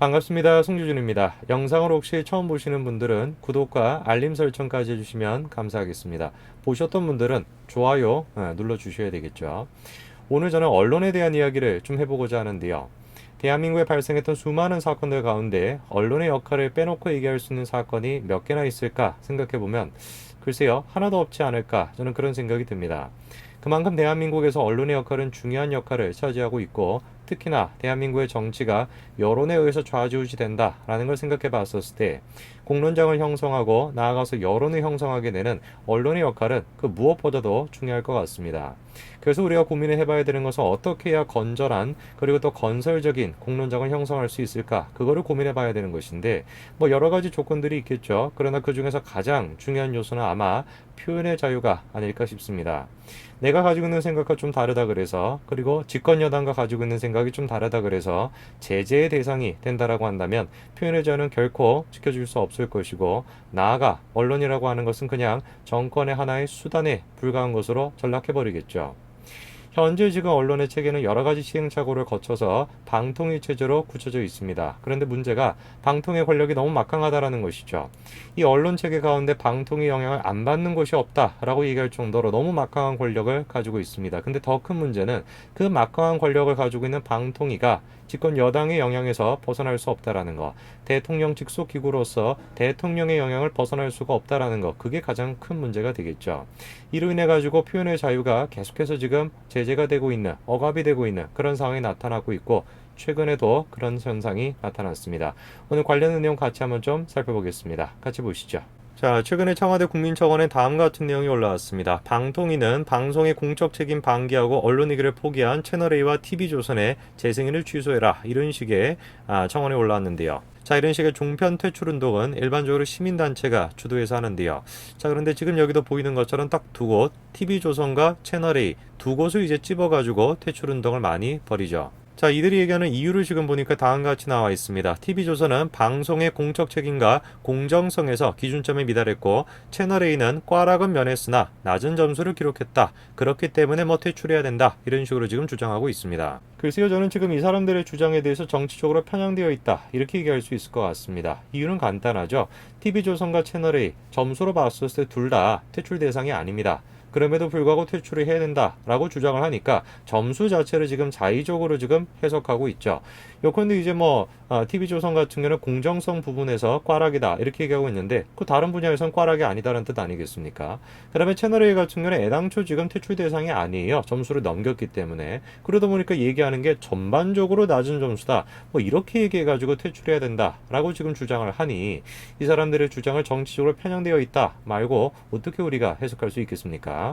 반갑습니다. 송주준입니다. 영상을 혹시 처음 보시는 분들은 구독과 알림 설정까지 해주시면 감사하겠습니다. 보셨던 분들은 좋아요 눌러주셔야 되겠죠. 오늘 저는 언론에 대한 이야기를 좀 해보고자 하는데요. 대한민국에 발생했던 수많은 사건들 가운데 언론의 역할을 빼놓고 얘기할 수 있는 사건이 몇 개나 있을까 생각해보면 글쎄요, 하나도 없지 않을까 저는 그런 생각이 듭니다. 그만큼 대한민국에서 언론의 역할은 중요한 역할을 차지하고 있고, 특히나 대한민국의 정치가 여론에 의해서 좌지우지 된다라는 걸 생각해 봤었을 때 공론장을 형성하고 나아가서 여론을 형성하게 되는 언론의 역할은 그 무엇보다도 중요할 것 같습니다. 그래서 우리가 고민을 해봐야 되는 것은 어떻게 해야 건전한 그리고 또 건설적인 공론장을 형성할 수 있을까, 그거를 고민해 봐야 되는 것인데 뭐 여러 가지 조건들이 있겠죠. 그러나 그 중에서 가장 중요한 요소는 아마 표현의 자유가 아닐까 싶습니다. 내가 가지고 있는 생각과 좀 다르다 그래서, 그리고 집권 여당과 가지고 있는 생각이 좀 다르다 그래서 제재의 대상이 된다라고 한다면 표현의 자유는 결코 지켜줄 수 없을 것이고, 나아가 언론이라고 하는 것은 그냥 정권의 하나의 수단에 불과한 것으로 전락해버리겠죠. 현재 지금 언론의 체계는 여러 가지 시행착오를 거쳐서 방통위 체제로 굳혀져 있습니다. 그런데 문제가 방통의 권력이 너무 막강하다라는 것이죠. 이 언론 체계 가운데 방통위 영향을 안 받는 곳이 없다라고 얘기할 정도로 너무 막강한 권력을 가지고 있습니다. 근데 더 큰 문제는 그 막강한 권력을 가지고 있는 방통위가 집권 여당의 영향에서 벗어날 수 없다라는 것, 대통령 직속 기구로서 대통령의 영향을 벗어날 수가 없다라는 것, 그게 가장 큰 문제가 되겠죠. 이로 인해 가지고 표현의 자유가 계속해서 지금 제재가 되고 있는, 억압이 되고 있는 그런 상황이 나타나고 있고, 최근에도 그런 현상이 나타났습니다. 오늘 관련된 내용 같이 한번 좀 살펴보겠습니다. 같이 보시죠. 자, 최근에 청와대 국민청원에 다음과 같은 내용이 올라왔습니다. 방통위는 방송의 공적 책임 방기하고 언론이기를 포기한 채널A와 TV조선의 재승인을 취소해라, 이런 식의 청원이 올라왔는데요. 자, 이런 식의 종편 퇴출 운동은 일반적으로 시민단체가 주도해서 하는데요. 자, 그런데 지금 여기도 보이는 것처럼 딱 두 곳, TV조선과 채널A 두 곳을 이제 찝어가지고 퇴출 운동을 많이 벌이죠. 자, 이들이 얘기하는 이유를 지금 보니까 다음과 같이 나와 있습니다. TV조선은 방송의 공적 책임과 공정성에서 기준점에 미달했고, 채널A는 꽈락은 면했으나 낮은 점수를 기록했다. 그렇기 때문에 퇴출해야 된다. 이런 식으로 지금 주장하고 있습니다. 글쎄요, 저는 지금 이 사람들의 주장에 대해서 정치적으로 편향되어 있다, 이렇게 얘기할 수 있을 것 같습니다. 이유는 간단하죠. TV조선과 채널A 점수로 봤을 때 둘 다 퇴출 대상이 아닙니다. 그럼에도 불구하고 퇴출을 해야 된다라고 주장을 하니까 점수 자체를 지금 자의적으로 지금 해석하고 있죠. 요컨대 이제 TV조선 같은 경우는 공정성 부분에서 꽈락이다 이렇게 얘기하고 있는데, 그 다른 분야에선 꽈락이 아니다라는 뜻 아니겠습니까? 그 다음에 채널A 같은 경우는 애당초 지금 퇴출 대상이 아니에요. 점수를 넘겼기 때문에. 그러다 보니까 얘기하는 게 전반적으로 낮은 점수다, 이렇게 얘기해가지고 퇴출해야 된다라고 지금 주장을 하니, 이 사람들의 주장을 정치적으로 편향되어 있다 말고 어떻게 우리가 해석할 수 있겠습니까?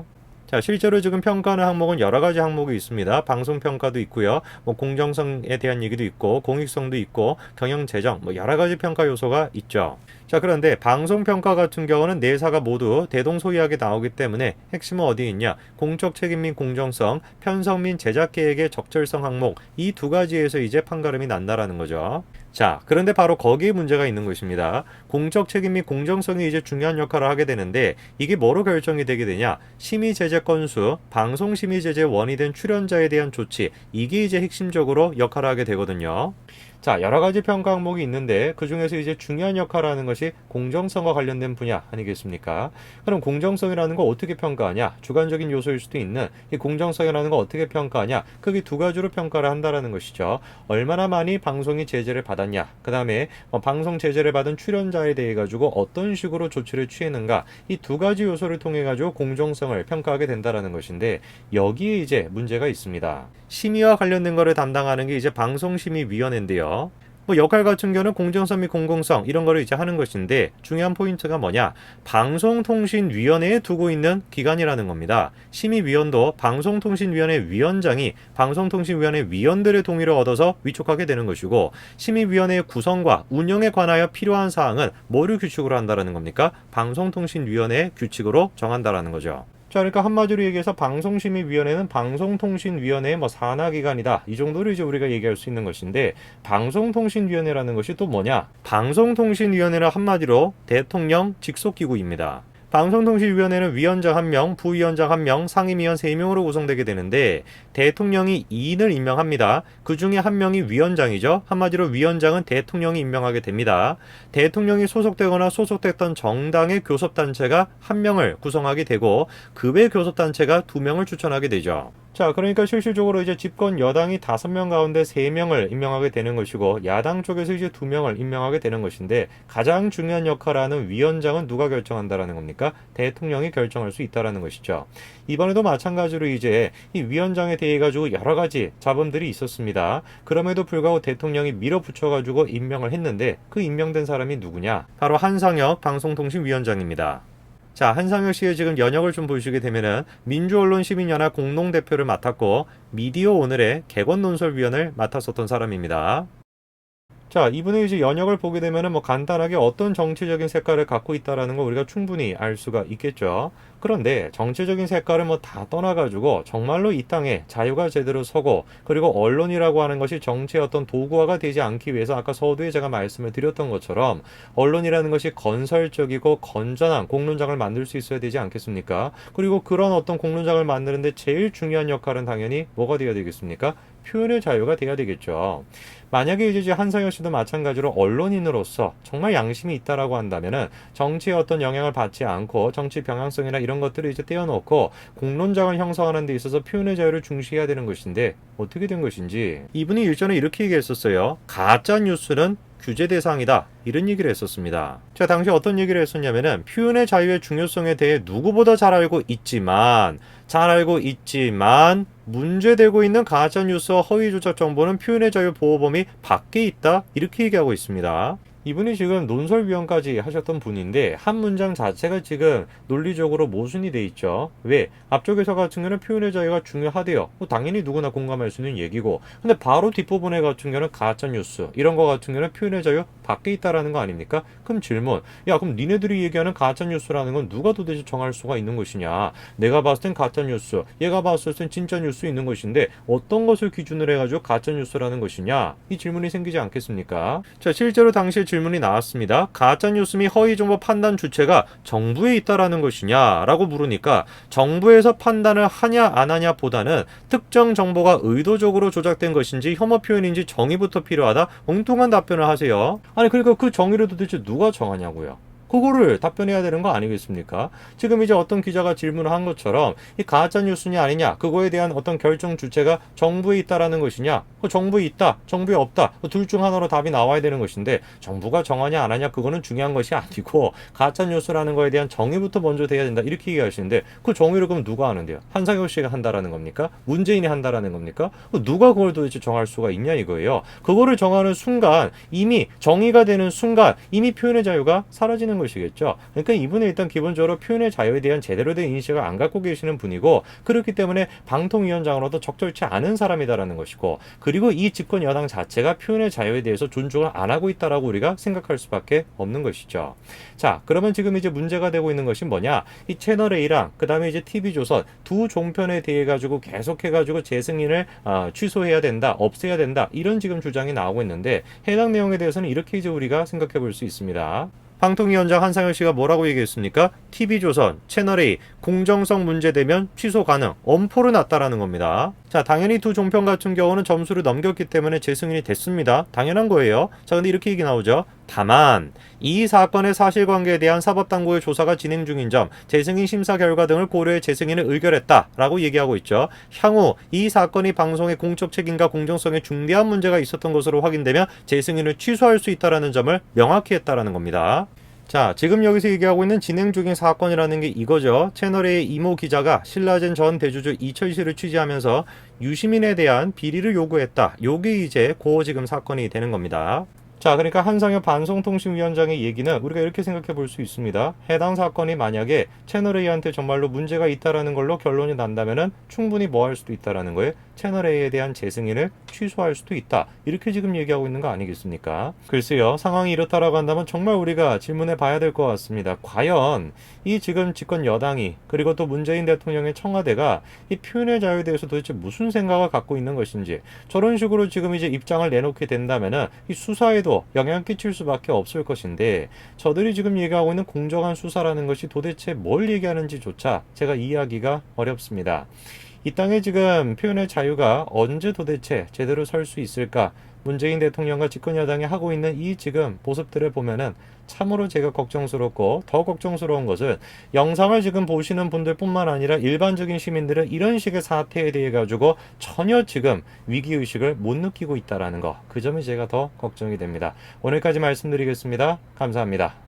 자, 실제로 지금 평가하는 항목은 여러 가지 항목이 있습니다. 방송 평가도 있고요. 공정성에 대한 얘기도 있고, 공익성도 있고, 경영 재정, 여러 가지 평가 요소가 있죠. 자, 그런데 방송 평가 같은 경우는 내사가 모두 대동소이하게 나오기 때문에 핵심은 어디에 있냐? 공적 책임 및 공정성, 편성 및 제작 계획의 적절성 항목, 이 두 가지에서 이제 판가름이 난다라는 거죠. 자, 그런데 바로 거기에 문제가 있는 것입니다. 공적 책임 및 공정성이 이제 중요한 역할을 하게 되는데, 이게 뭐로 결정이 되게 되냐? 심의 제재 건수, 방송 심의 제재 원이 된 출연자에 대한 조치, 이게 이제 핵심적으로 역할을 하게 되거든요. 자, 여러 가지 평가 항목이 있는데 그 중에서 이제 중요한 역할을 하는 것이 공정성과 관련된 분야 아니겠습니까? 그럼 공정성이라는 거 어떻게 평가하냐? 주관적인 요소일 수도 있는 이 공정성이라는 거 어떻게 평가하냐? 크게 두 가지로 평가를 한다라는 것이죠. 얼마나 많이 방송이 제재를 받았냐? 그 다음에 방송 제재를 받은 출연자에 대해 가지고 어떤 식으로 조치를 취했는가? 이 두 가지 요소를 통해 가지고 공정성을 평가하게 된다라는 것인데, 여기에 이제 문제가 있습니다. 심의와 관련된 거를 담당하는 게 이제 방송심의위원회인데요. 역할 같은 경우는 공정성 및 공공성 이런 거를 이제 하는 것인데, 중요한 포인트가 뭐냐? 방송통신위원회에 두고 있는 기관이라는 겁니다. 심의위원도 방송통신위원회 위원장이 방송통신위원회 위원들의 동의를 얻어서 위촉하게 되는 것이고, 심의위원회의 구성과 운영에 관하여 필요한 사항은 뭐를 규칙으로 한다라는 겁니까? 방송통신위원회의 규칙으로 정한다라는 거죠. 자, 그러니까 한마디로 얘기해서 방송심의위원회는 방송통신위원회의 산하기관이다, 이 정도로 이제 우리가 얘기할 수 있는 것인데, 방송통신위원회라는 것이 또 뭐냐? 방송통신위원회는 한마디로 대통령 직속기구입니다. 방송통신위원회는 위원장 1명, 부위원장 1명, 상임위원 3명으로 구성되게 되는데 대통령이 2인을 임명합니다. 그 중에 1명이 위원장이죠. 한마디로 위원장은 대통령이 임명하게 됩니다. 대통령이 소속되거나 소속됐던 정당의 교섭단체가 1명을 구성하게 되고 그 외 교섭단체가 2명을 추천하게 되죠. 자, 그러니까 실질적으로 이제 집권 여당이 5명 가운데 3명을 임명하게 되는 것이고 야당 쪽에서 이제 2명을 임명하게 되는 것인데 가장 중요한 역할을 하는 위원장은 누가 결정한다라는 겁니까? 대통령이 결정할 수 있다라는 것이죠. 이번에도 마찬가지로 이제 이 위원장에 대해 가지고 여러 가지 잡음들이 있었습니다. 그럼에도 불구하고 대통령이 밀어붙여 가지고 임명을 했는데 그 임명된 사람이 누구냐? 바로 한상혁 방송통신위원장입니다. 자, 한상혁 씨의 지금 연역을 좀 보시게 되면은 민주언론시민연합 공동대표를 맡았고 미디어 오늘의 객원논설위원을 맡았었던 사람입니다. 자, 이분의 이제 연역을 보게 되면은 뭐 간단하게 어떤 정치적인 색깔을 갖고 있다라는 거 우리가 충분히 알 수가 있겠죠. 그런데 정치적인 색깔을 뭐 다 떠나가지고 정말로 이 땅에 자유가 제대로 서고 그리고 언론이라고 하는 것이 정치의 어떤 도구화가 되지 않기 위해서 아까 서두에 제가 말씀을 드렸던 것처럼 언론이라는 것이 건설적이고 건전한 공론장을 만들 수 있어야 되지 않겠습니까? 그리고 그런 어떤 공론장을 만드는데 제일 중요한 역할은 당연히 뭐가 되어야 되겠습니까? 표현의 자유가 돼야 되겠죠. 만약에 이제 한상혁 씨도 마찬가지로 언론인으로서 정말 양심이 있다라고 한다면은 정치에 어떤 영향을 받지 않고 정치 병향성이나 이런 것들을 이제 떼어놓고 공론장을 형성하는 데 있어서 표현의 자유를 중시해야 되는 것인데 어떻게 된 것인지 이분이 일전에 이렇게 얘기했었어요. 가짜 뉴스는 규제 대상이다. 이런 얘기를 했었습니다. 제가 당시 어떤 얘기를 했었냐면은 표현의 자유의 중요성에 대해 누구보다 잘 알고 있지만 문제되고 있는 가짜뉴스와 허위조작 정보는 표현의 자유 보호 범위 밖에 있다. 이렇게 얘기하고 있습니다. 이분이 지금 논설위원까지 하셨던 분인데 한 문장 자체가 지금 논리적으로 모순이 돼 있죠. 왜? 앞쪽에서 같은 경우는 표현의 자유가 중요하대요. 뭐 당연히 누구나 공감할 수 있는 얘기고 근데 바로 뒷부분에 같은 경우는 가짜뉴스 이런 거 같은 경우는 표현의 자유 밖에 있다라는 거 아닙니까? 그럼 질문, 야 그럼 니네들이 얘기하는 가짜뉴스라는 건 누가 도대체 정할 수가 있는 것이냐? 내가 봤을 땐 가짜뉴스, 얘가 봤을 땐 진짜 뉴스 있는 것인데 어떤 것을 기준으로 해가지고 가짜뉴스라는 것이냐? 이 질문이 생기지 않겠습니까? 자, 실제로 당시 질문이 나왔습니다. 가짜뉴스 및 허위정보 판단 주체가 정부에 있다라는 것이냐? 라고 물으니까 정부에서 판단을 하냐 안 하냐 보다는 특정 정보가 의도적으로 조작된 것인지 혐오 표현인지 정의부터 필요하다. 엉뚱한 답변을 하세요. 아니 그러니까 그 정의를 도대체 누가 정하냐고요. 그거를 답변해야 되는 거 아니겠습니까? 지금 이제 어떤 기자가 질문을 한 것처럼 이 가짜 뉴스냐 아니냐 그거에 대한 어떤 결정 주체가 정부에 있다라는 것이냐 정부에 있다 정부에 없다 둘 중 하나로 답이 나와야 되는 것인데 정부가 정하냐 안 하냐 그거는 중요한 것이 아니고 가짜 뉴스라는 거에 대한 정의부터 먼저 돼야 된다 이렇게 얘기하시는데 그 정의를 그럼 누가 하는데요? 한상혁 씨가 한다라는 겁니까? 문재인이 한다라는 겁니까? 누가 그걸 도대체 정할 수가 있냐 이거예요. 그거를 정하는 순간 이미 정의가 되는 순간 이미 표현의 자유가 사라지는 것이겠죠. 그러니까 이분은 일단 기본적으로 표현의 자유에 대한 제대로 된 인식을 안 갖고 계시는 분이고 그렇기 때문에 방통위원장으로도 적절치 않은 사람이다라는 것이고 그리고 이 집권 여당 자체가 표현의 자유에 대해서 존중을 안 하고 있다라고 우리가 생각할 수밖에 없는 것이죠. 자, 그러면 지금 이제 문제가 되고 있는 것이 뭐냐? 이 채널A랑 그 다음에 이제 TV조선 두 종편에 대해 가지고 계속해가지고 재승인을 취소해야 된다, 없애야 된다 이런 지금 주장이 나오고 있는데 해당 내용에 대해서는 이렇게 이제 우리가 생각해 볼 수 있습니다. 방통위원장 한상혁 씨가 뭐라고 얘기했습니까? TV조선, 채널A 공정성 문제되면 취소 가능, 엄포를 놨다라는 겁니다. 자, 당연히 두 종편 같은 경우는 점수를 넘겼기 때문에 재승인이 됐습니다. 당연한 거예요. 자, 근데 이렇게 얘기 나오죠. 다만 이 사건의 사실관계에 대한 사법당국의 조사가 진행 중인 점, 재승인 심사 결과 등을 고려해 재승인을 의결했다라고 얘기하고 있죠. 향후 이 사건이 방송의 공적 책임과 공정성에 중대한 문제가 있었던 것으로 확인되면 재승인을 취소할 수 있다라는 점을 명확히 했다라는 겁니다. 자, 지금 여기서 얘기하고 있는 진행 중인 사건이라는 게 이거죠. 채널A의 이모 기자가 신라젠 전 대주주 이철 씨를 취재하면서 유시민에 대한 비리를 요구했다. 요게 이제 지금 사건이 되는 겁니다. 자, 그러니까 한상혁 방송통신위원장의 얘기는 우리가 이렇게 생각해 볼 수 있습니다. 해당 사건이 만약에 채널A한테 정말로 문제가 있다라는 걸로 결론이 난다면은 충분히 뭐 할 수도 있다라는 거예요. 채널A에 대한 재승인을 취소할 수도 있다. 이렇게 지금 얘기하고 있는 거 아니겠습니까? 글쎄요. 상황이 이렇다라고 한다면 정말 우리가 질문해 봐야 될 것 같습니다. 과연 이 지금 집권 여당이 그리고 또 문재인 대통령의 청와대가 이 표현의 자유에 대해서 도대체 무슨 생각을 갖고 있는 것인지 저런 식으로 지금 이제 입장을 내놓게 된다면은 이 수사에도 또 영향을 끼칠 수밖에 없을 것인데 저들이 지금 얘기하고 있는 공정한 수사라는 것이 도대체 뭘 얘기하는지조차 제가 이해하기가 어렵습니다. 이 땅에 지금 표현의 자유가 언제 도대체 제대로 설 수 있을까? 문재인 대통령과 집권 여당이 하고 있는 이 지금 모습들을 보면은 참으로 제가 걱정스럽고 더 걱정스러운 것은 영상을 지금 보시는 분들뿐만 아니라 일반적인 시민들은 이런 식의 사태에 대해 가지고 전혀 지금 위기의식을 못 느끼고 있다라는 거. 그 점이 제가 더 걱정이 됩니다. 오늘까지 말씀드리겠습니다. 감사합니다.